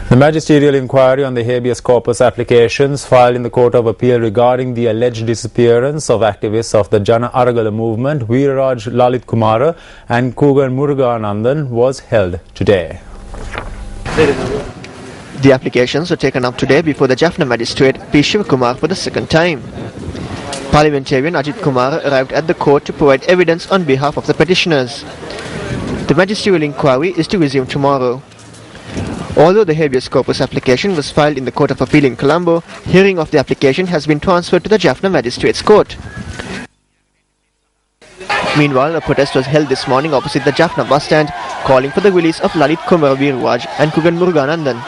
The magisterial inquiry on the habeas corpus applications filed in the Court of Appeal regarding the alleged disappearance of activists of the Jana Aragala movement, Veeraraj Lalit Kumara and Kugan Muruganandan, was held today. The applications were taken up today before the Jaffna magistrate P. Shivakumar for the second time. Parliamentarian Ajit Kumar arrived at the court to provide evidence on behalf of the petitioners. The magisterial inquiry is to resume tomorrow. Although the habeas corpus application was filed in the Court of Appeal in Colombo, hearing of the application has been transferred to the Jaffna Magistrates Court. Meanwhile, a protest was held this morning opposite the Jaffna bus stand, calling for the release of Lalit Kumar Veeraraj and Kugan Muruganandan.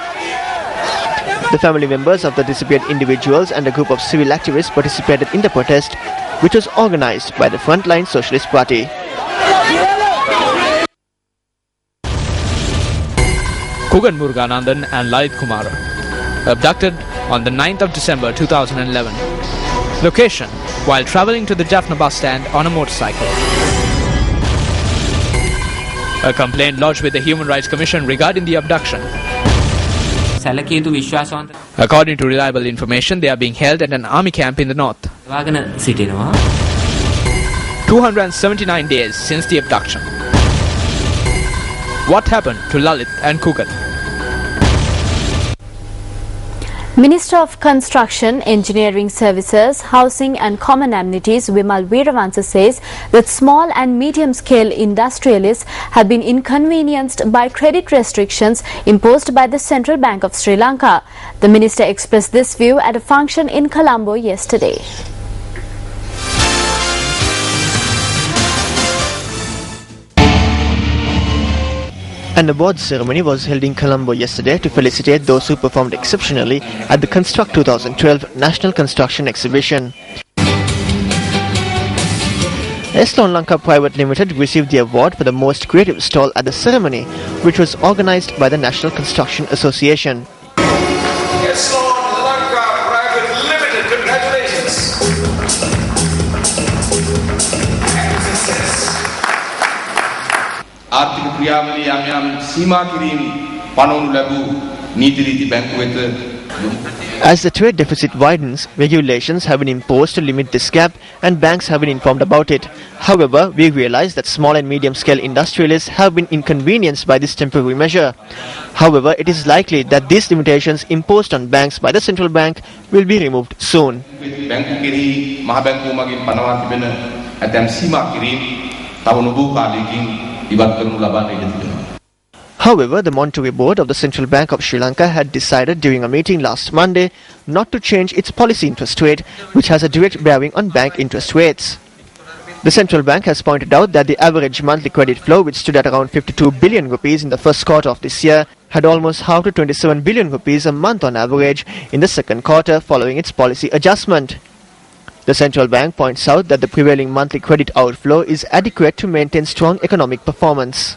The family members of the disappeared individuals and a group of civil activists participated in the protest, which was organized by the Frontline Socialist Party. Kugan Muruganandan and Lalit Kumara, abducted on the 9th of December 2011. Location: while travelling to the Jaffna bus stand on a motorcycle. A complaint lodged with the Human Rights Commission regarding the abduction. According to reliable information, they are being held at an army camp in the north. 279 days since the abduction. What happened to Lalit and Kugan? Minister of Construction, Engineering Services, Housing and Common Amenities Vimal Veeravansa says that small and medium-scale industrialists have been inconvenienced by credit restrictions imposed by the Central Bank of Sri Lanka. The minister expressed this view at a function in Colombo yesterday. An awards ceremony was held in Colombo yesterday to felicitate those who performed exceptionally at the Construct 2012 National Construction Exhibition. Eslon Lanka Private Limited received the award for the most creative stall at the ceremony, which was organized by the National Construction Association. Eslon Lanka Private Limited, congratulations! ආර්ථික ක්‍රියාවලිය යම් යම් සීමා කිරීම පනවනු ලැබූ නීති රීති බැංකුව වෙත. As the trade deficit widens, regulations have been imposed to limit this gap and banks have been informed about it. However, we realize that small and medium-scale industrialists have been inconvenienced by this temporary measure. However, it is likely that these limitations imposed on banks by the central bank will be removed soon. බැංකු කෙරෙහි මහ බැංකුව මගින් පනවා තිබෙන ඇතැම් සීමා කිරීම තව නොබෝ කාලයකින් ඉවත් කරනු ලබා තිබෙනවා. However, the Monetary Board of the Central Bank of Sri Lanka had decided during a meeting last Monday not to change its policy interest rate, which has a direct bearing on bank interest rates. The central bank has pointed out that the average monthly credit flow, which stood at around 52 billion rupees in the first quarter of this year, had almost halved to 27 billion rupees a month on average in the second quarter following its policy adjustment. The central bank points out that the prevailing monthly credit outflow is adequate to maintain strong economic performance.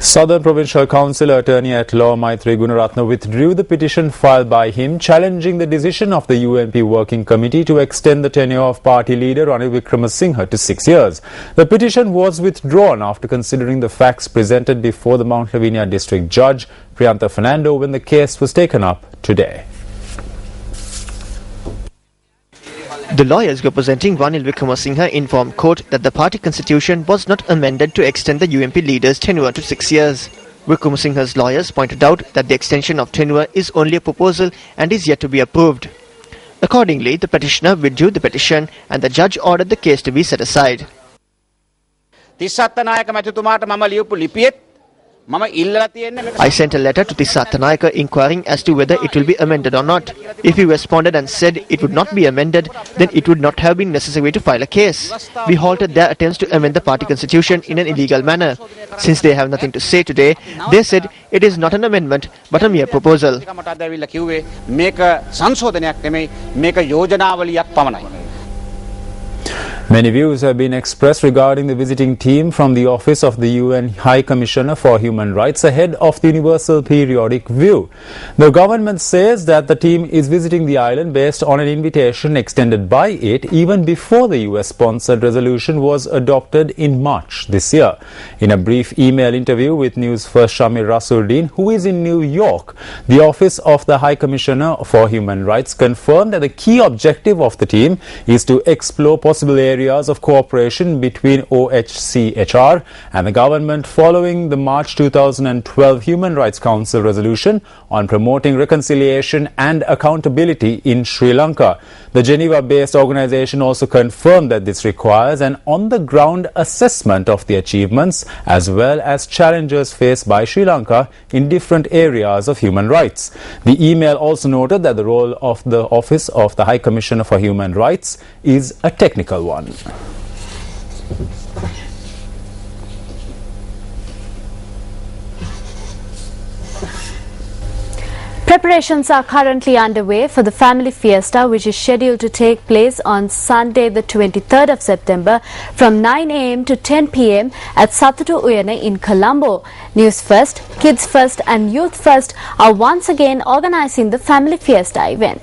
Southern Provincial Council Attorney at Law Maitri Gunaratna withdrew the petition filed by him challenging the decision of the UNP Working Committee to extend the tenure of party leader Ranil Wickremesinghe to 6 years. The petition was withdrawn after considering the facts presented before the Mount Lavinia District Judge Priyantha Fernando when the case was taken up today. The lawyers representing Ranil Wickremesinghe informed court that the party constitution was not amended to extend the UNP leader's tenure to 6 years. Wickremesinghe's lawyers pointed out that the extension of tenure is only a proposal and is yet to be approved. Accordingly, the petitioner withdrew the petition and the judge ordered the case to be set aside. I sent a letter to Tissatha Nayaka inquiring as to whether it will be amended or not. If he responded and said it would not be amended, then it would not have been necessary to file a case. We halted their attempts to amend the party constitution in an illegal manner. Since they have nothing to say today, they said it is not an amendment but a mere proposal. Many views have been expressed regarding the visiting team from the Office of the UN High Commissioner for Human Rights ahead of the Universal Periodic Review. The government says that the team is visiting the island based on an invitation extended by it even before the US-sponsored resolution was adopted in March this year. In a brief email interview with News First Shamir Rasuddin, who is in New York, the Office of the High Commissioner for Human Rights confirmed that the key objective of the team is to explore possible areas of cooperation between OHCHR and the government following the March 2012 Human Rights Council resolution on promoting reconciliation and accountability in Sri Lanka. The Geneva-based organization also confirmed that this requires an on-the-ground assessment of the achievements as well as challenges faced by Sri Lanka in different areas of human rights. The email also noted that the role of the Office of the High Commissioner for Human Rights is a technical one. Preparations are currently underway for the family fiesta, which is scheduled to take place on Sunday the 23rd of September from 9 a.m. to 10 p.m. at Sathutu Uyana in Colombo. News First, Kids First and Youth First are once again organizing the family fiesta event.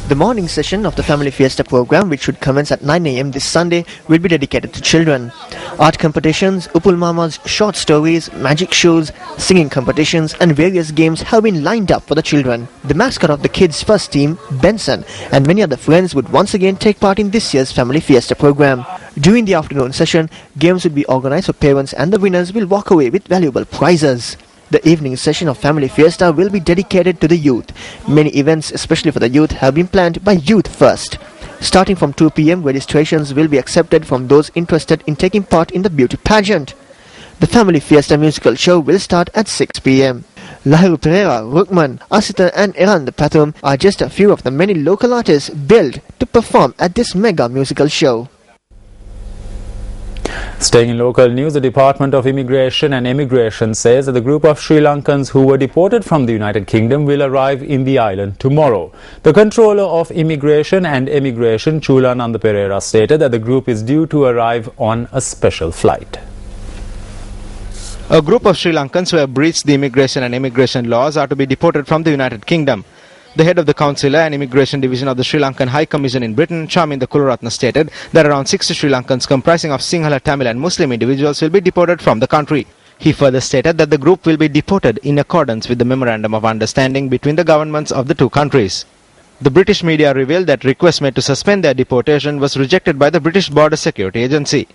The morning session of the Family Fiesta program, which should commence at 9 a.m. this Sunday, will be dedicated to children. Art competitions, Upul Mama's short stories, magic shows, singing competitions and various games have been lined up for the children. The mascot of the Kids First team, Benson, and many other friends would once again take part in this year's Family Fiesta program. During the afternoon session, games would be organized for parents and the winners will walk away with valuable prizes. The evening session of Family Fiesta will be dedicated to the youth. Many events, especially for the youth, have been planned by Youth First. Starting from 2 p.m, registrations will be accepted from those interested in taking part in the beauty pageant. The Family Fiesta musical show will start at 6 p.m. Lahiru Pereira, Rukman, Asita and Eran Pathum are just a few of the many local artists billed to perform at this mega musical show. Staying in local news, the Department of Immigration and Emigration says that the group of Sri Lankans who were deported from the United Kingdom will arrive in the island tomorrow. The Controller of Immigration and Emigration, Chulananda Pereira, stated that the group is due to arrive on a special flight. A group of Sri Lankans who have breached the immigration and emigration laws are to be deported from the United Kingdom. The head of the Consular and Immigration Division of the Sri Lankan High Commission in Britain, Chaminda Kularatna, stated that around 60 Sri Lankans comprising of Sinhala, Tamil and Muslim individuals will be deported from the country. He further stated that the group will be deported in accordance with the Memorandum of Understanding between the governments of the two countries. The British media revealed that request made to suspend their deportation was rejected by the British Border Security Agency.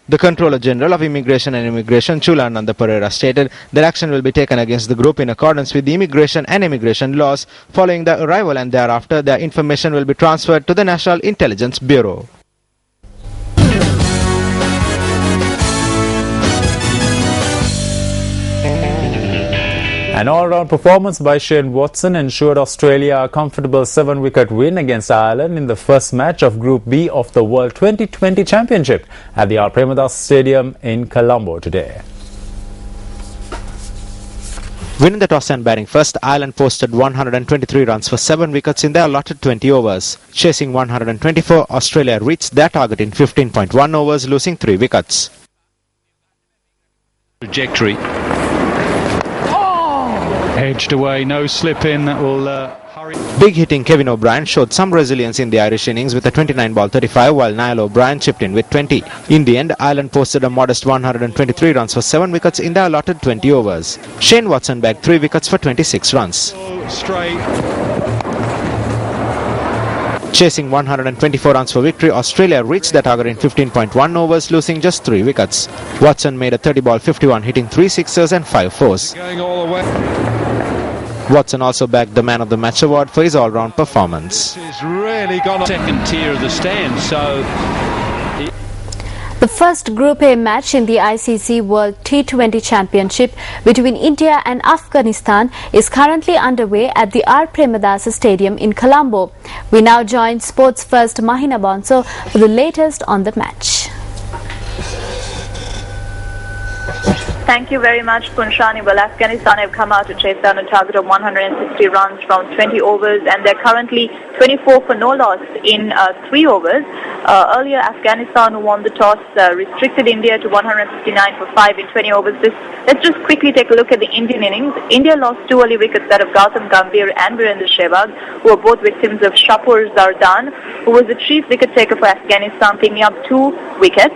The Controller General of Immigration and Emigration, Chulananda Pereira, stated that action will be taken against the group in accordance with the immigration and emigration laws. Following the arrival and thereafter, their information will be transferred to the National Intelligence Bureau. An all-round performance by Shane Watson ensured Australia a comfortable 7-wicket win against Ireland in the first match of Group B of the World 2020 Championship at the R. Premadas Stadium in Colombo today. Winning the toss and batting first, Ireland posted 123 runs for 7 wickets in their allotted 20 overs. Chasing 124, Australia reached their target in 15.1 overs, losing 3 wickets. Trajectory. Edged away, no slip in, that will hurry. Big hitting Kevin O'Brien showed some resilience in the Irish innings with a 29-ball 35, while Niall O'Brien chipped in with 20. In the end, Ireland posted a modest 123 runs for 7 wickets in their allotted 20 overs. Shane Watson bagged 3 wickets for 26 runs. Straight. Chasing 124 runs for victory, Australia reached their target in 15.1 overs, losing just 3 wickets. Watson made a 30-ball 51, hitting 3 sixers and 5 fours. Going all the way. Watson also bagged the Man of the Match award for his all-round performance. He's really got a second tier of the stand, so... The first Group A match in the ICC World T20 Championship between India and Afghanistan is currently underway at the R. Premadas Stadium in Colombo. We now join Sports First Mahina Bonso for the latest on the match. Thank you very much, Punshani. Well, Afghanistan have come out to chase down a target of 160 runs from 20 overs, and they're currently 24 for no loss in 3 overs. Earlier, Afghanistan, who won the toss, restricted India to 159 for 5 in 20 overs. Let's just quickly take a look at the Indian innings. India lost 2 early wickets that of Gautam Gambhir and Virendra Sehwag, who were both victims of Shapur Zardan, who was the chief wicket taker for Afghanistan, picking up 2 wickets.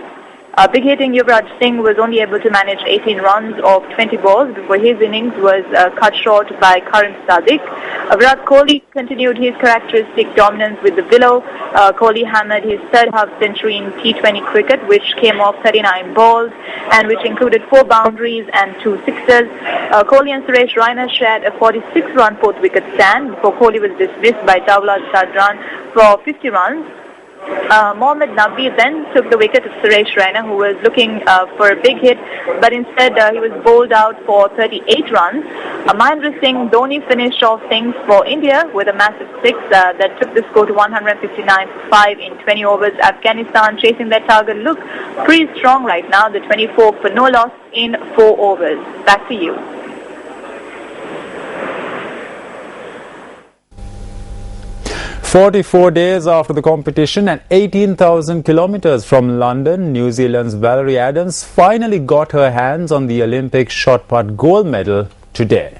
Big hitting Yuvraj Singh was only able to manage 18 runs of 20 balls before his innings was cut short by Karan Sadiq. Virat Kohli continued his characteristic dominance with the willow. Kohli hammered his third half century in T20 cricket, which came off 39 balls and which included 4 boundaries and 2 sixes. Kohli and Suresh Raina shared a 46-run fourth wicket stand before Kohli was dismissed by Dawlad Sadran for 50 runs. Mohammad Nabi then took the wicket of Suresh Raina, who was looking for a big hit, but instead he was bowled out for 38 runs. Mahendra Singh Dhoni finished off things for India with a massive 6 that took the score to 159 for 5 in 20 overs. Afghanistan chasing their target look pretty strong right now, the 24 for no loss in 4 overs. Back to you. "44 days after the competition and 18,000 kilometers from London, New Zealand's Valerie Adams finally got her hands on the Olympic shot put gold medal today."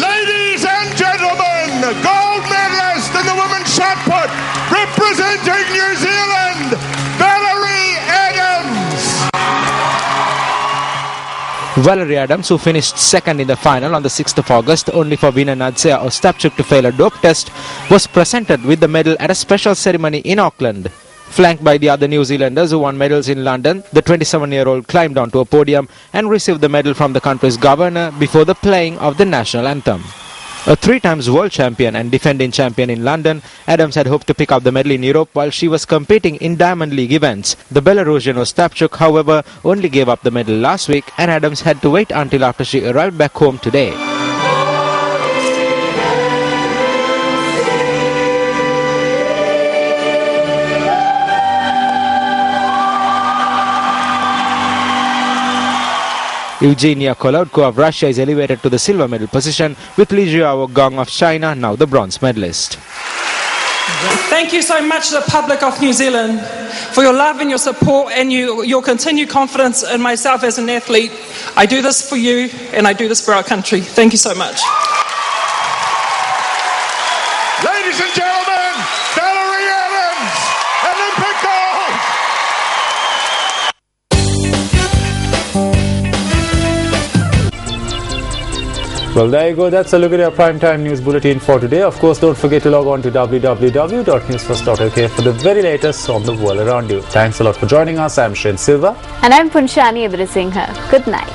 Ladies and gentlemen, the gold medalist in the women's shot put, representing New Zealand, Valerie Adams. Valerie Adams, who finished second in the final on the 6th of August, only for winner Nadzia Ostapchuk to fail a dope test, was presented with the medal at a special ceremony in Auckland. Flanked by the other New Zealanders who won medals in London, the 27-year-old climbed onto a podium and received the medal from the country's governor before the playing of the national anthem. A 3 times world champion and defending champion in London, Adams had hoped to pick up the medal in Europe while she was competing in Diamond League events. The Belarusian Ostapchuk, however, only gave up the medal last week, and Adams had to wait until after she arrived back home today. Eugenia Koloudko of Russia is elevated to the silver medal position, with Li Jiao Gong of China now the bronze medalist. Thank you so much to the public of New Zealand for your love and your support and your continued confidence in myself as an athlete. I do this for you and I do this for our country. Thank you so much. Ladies and gentlemen, Valerie Adams, Olympic gold. Well, there you go. That's a look at your primetime news bulletin for today. Of course, don't forget to log on to www.newsfirst.lk for the very latest on the world around you. Thanks a lot for joining us. I'm Shane Silva. And I'm Punshani Ibrasinghe. Good night.